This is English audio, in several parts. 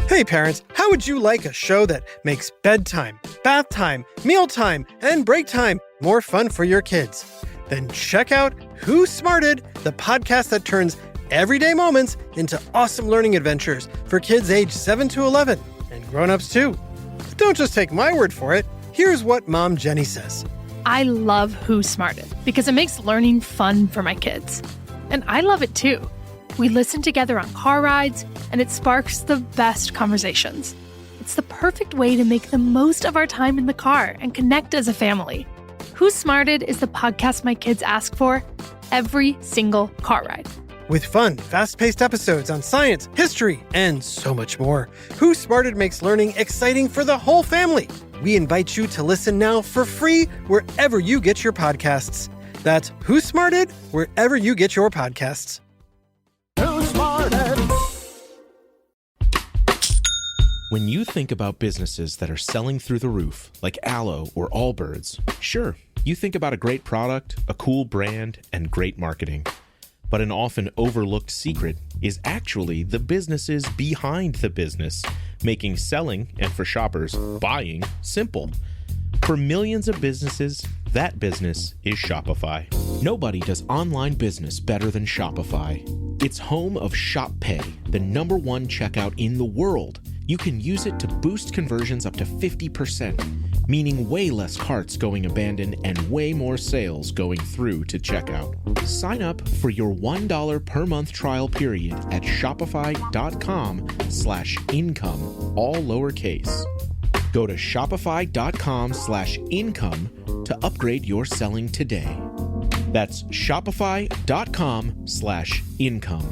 Hey parents, how would you like a show that makes bedtime, bath time, mealtime, and break time more fun for your kids? Then check out Who Smarted, the podcast that turns everyday moments into awesome learning adventures for kids aged 7 to 11, and grown-ups too. But don't just take my word for it. Here's what Mom Jenny says. I love Who Smarted because it makes learning fun for my kids. And I love it too. We listen together on car rides, and it sparks the best conversations. It's the perfect way to make the most of our time in the car and connect as a family. Who Smarted is the podcast my kids ask for every single car ride. With fun, fast-paced episodes on science, history, and so much more, Who Smarted makes learning exciting for the whole family. We invite you to listen now for free wherever you get your podcasts. That's Who Smarted, wherever you get your podcasts. When you think about businesses that are selling through the roof, like Aloe or Allbirds, sure, you think about a great product, a cool brand, and great marketing. But an often overlooked secret is actually the businesses behind the business, making selling, and for shoppers, buying, simple. For millions of businesses, that business is Shopify. Nobody does online business better than Shopify. It's home of Shop Pay, the #1 checkout in the world. You can use it to boost conversions up to 50%, meaning way less carts going abandoned and way more sales going through to checkout. Sign up for your $1 per month trial period at shopify.com/income, all lowercase. Go to shopify.com/income to upgrade your selling today. That's shopify.com/income.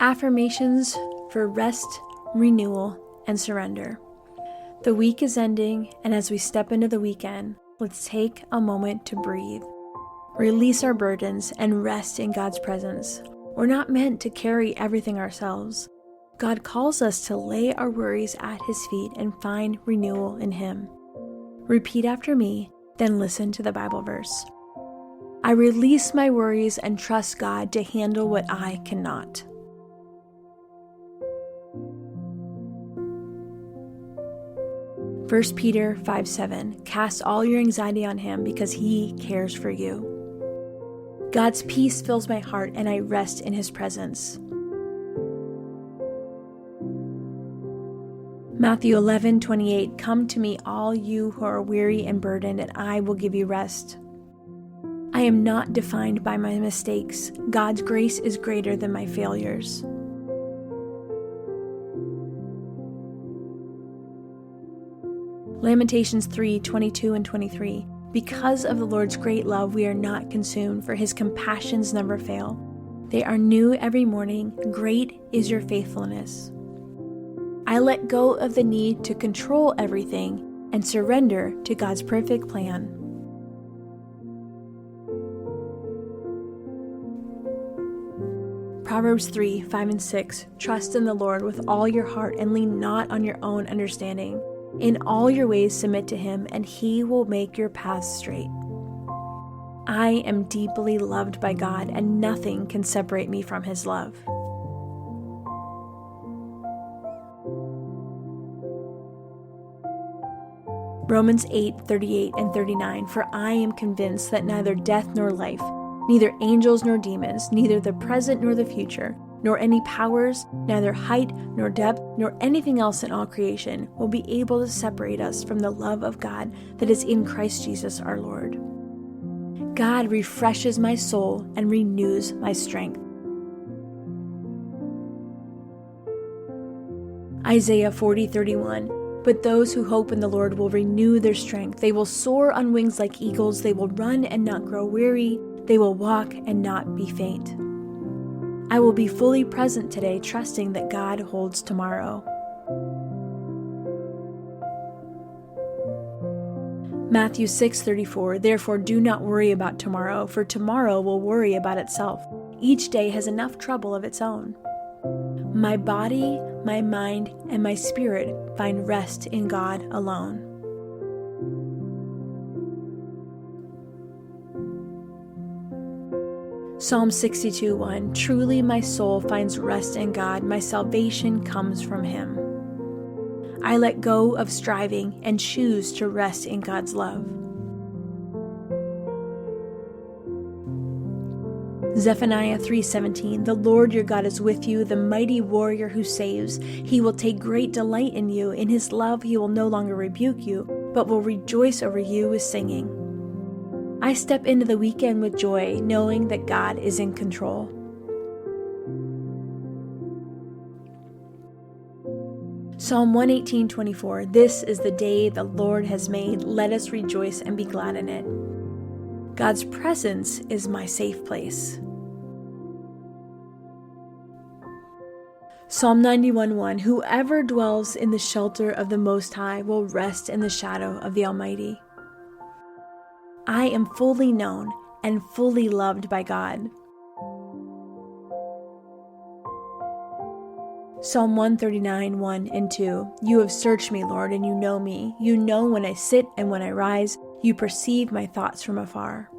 Affirmations for rest, renewal, and surrender. The week is ending, and as we step into the weekend, let's take a moment to breathe. Release our burdens and rest in God's presence. We're not meant to carry everything ourselves. God calls us to lay our worries at His feet and find renewal in Him. Repeat after me, then listen to the Bible verse. I release my worries and trust God to handle what I cannot. 1 Peter 5:7, cast all your anxiety on Him because He cares for you. God's peace fills my heart and I rest in His presence. Matthew 11:28, come to me all you who are weary and burdened, and I will give you rest. I am not defined by my mistakes. God's grace is greater than my failures. Lamentations 3:22 and 23. Because of the Lord's great love, we are not consumed, for His compassions never fail. They are new every morning. Great is your faithfulness. I let go of the need to control everything and surrender to God's perfect plan. Proverbs 3:5 and 6. Trust in the Lord with all your heart and lean not on your own understanding. In all your ways submit to Him, and He will make your paths straight. I am deeply loved by God, and nothing can separate me from His love. Romans 8:38 and 39. For I am convinced that neither death nor life, neither angels nor demons, neither the present nor the future, nor any powers, neither height nor depth, nor anything else in all creation will be able to separate us from the love of God that is in Christ Jesus our Lord. God refreshes my soul and renews my strength. Isaiah 40:31. But those who hope in the Lord will renew their strength. They will soar on wings like eagles. They will run and not grow weary. They will walk and not be faint. I will be fully present today, trusting that God holds tomorrow. Matthew 6:34. Therefore do not worry about tomorrow, for tomorrow will worry about itself. Each day has enough trouble of its own. My body, my mind, and my spirit find rest in God alone. Psalm 62:1, truly my soul finds rest in God. My salvation comes from Him. I let go of striving and choose to rest in God's love. Zephaniah 3:17, the Lord your God is with you, the mighty warrior who saves. He will take great delight in you. In His love He will no longer rebuke you, but will rejoice over you with singing. I step into the weekend with joy, knowing that God is in control. Psalm 118:24, this is the day the Lord has made. Let us rejoice and be glad in it. God's presence is my safe place. Psalm 91:1, whoever dwells in the shelter of the Most High will rest in the shadow of the Almighty. I am fully known and fully loved by God. Psalm 139:1 and 2, you have searched me, Lord, and you know me. You know when I sit and when I rise. You perceive my thoughts from afar.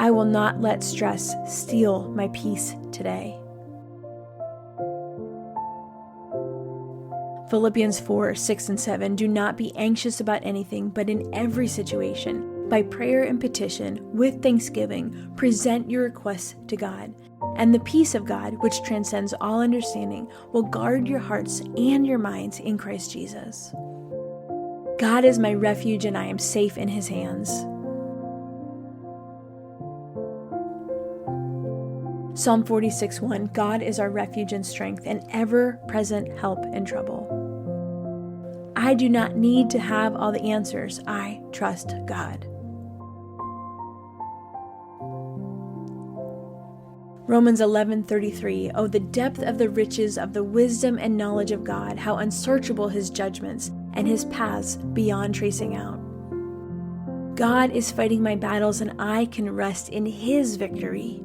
I will not let stress steal my peace today. Philippians 4:6 and 7, do not be anxious about anything, but in every situation, by prayer and petition, with thanksgiving, present your requests to God. And the peace of God, which transcends all understanding, will guard your hearts and your minds in Christ Jesus. God is my refuge and I am safe in His hands. Psalm 46:1, God is our refuge and strength, an ever-present help in trouble. I do not need to have all the answers. I trust God. Romans 11:33, oh, the depth of the riches of the wisdom and knowledge of God, how unsearchable His judgments and His paths beyond tracing out. God is fighting my battles and I can rest in His victory.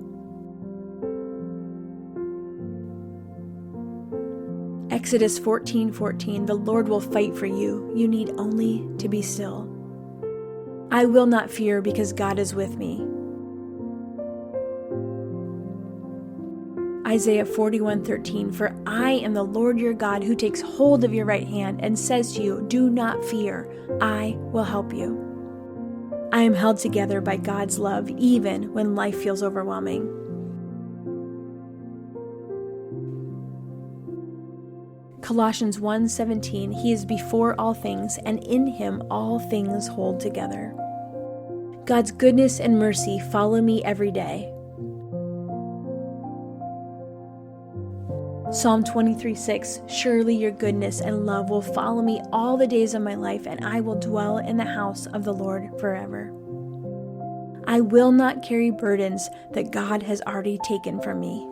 Exodus 14:14, the Lord will fight for you. You need only to be still. I will not fear because God is with me. Isaiah 41:13, for I am the Lord your God who takes hold of your right hand and says to you, do not fear, I will help you. I am held together by God's love even when life feels overwhelming. Colossians 1:17, He is before all things, and in Him all things hold together. God's goodness and mercy follow me every day. Psalm 23:6, surely your goodness and love will follow me all the days of my life, and I will dwell in the house of the Lord forever. I will not carry burdens that God has already taken from me.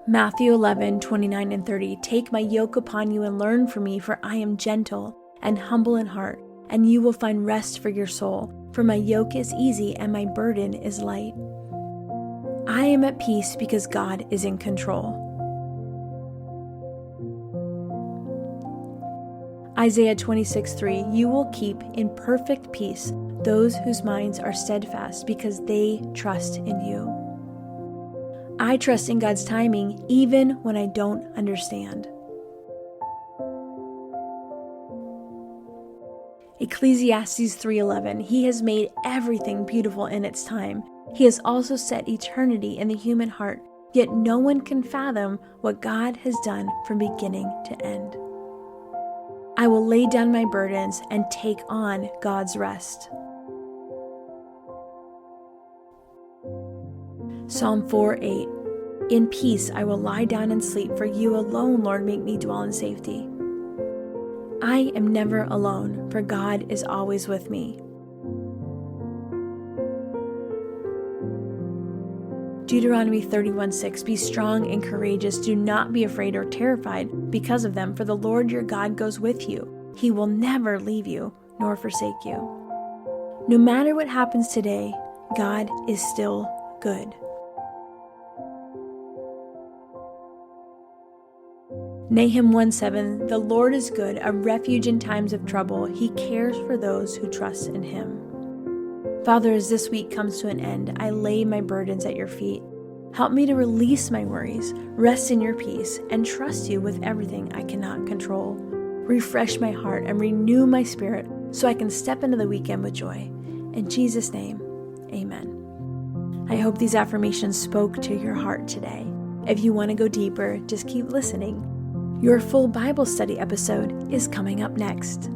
Matthew 11:29 and 30, take my yoke upon you and learn from me, for I am gentle and humble in heart, and you will find rest for your soul, for my yoke is easy and my burden is light. I am at peace because God is in control. Isaiah 26:3, you will keep in perfect peace those whose minds are steadfast because they trust in you. I trust in God's timing even when I don't understand. Ecclesiastes 3:11, He has made everything beautiful in its time. He has also set eternity in the human heart, yet no one can fathom what God has done from beginning to end. I will lay down my burdens and take on God's rest. Psalm 4:8, in peace I will lie down and sleep, for you alone, Lord, make me dwell in safety. I am never alone, for God is always with me. Deuteronomy 31:6, be strong and courageous. Do not be afraid or terrified because of them, for the Lord your God goes with you. He will never leave you nor forsake you. No matter what happens today, God is still good. Nahum 1:7, the Lord is good, a refuge in times of trouble. He cares for those who trust in Him. Father, as this week comes to an end, I lay my burdens at your feet. Help me to release my worries, rest in your peace, and trust you with everything I cannot control. Refresh my heart and renew my spirit so I can step into the weekend with joy. In Jesus' name, amen. I hope these affirmations spoke to your heart today. If you want to go deeper, just keep listening. Your full Bible study episode is coming up next.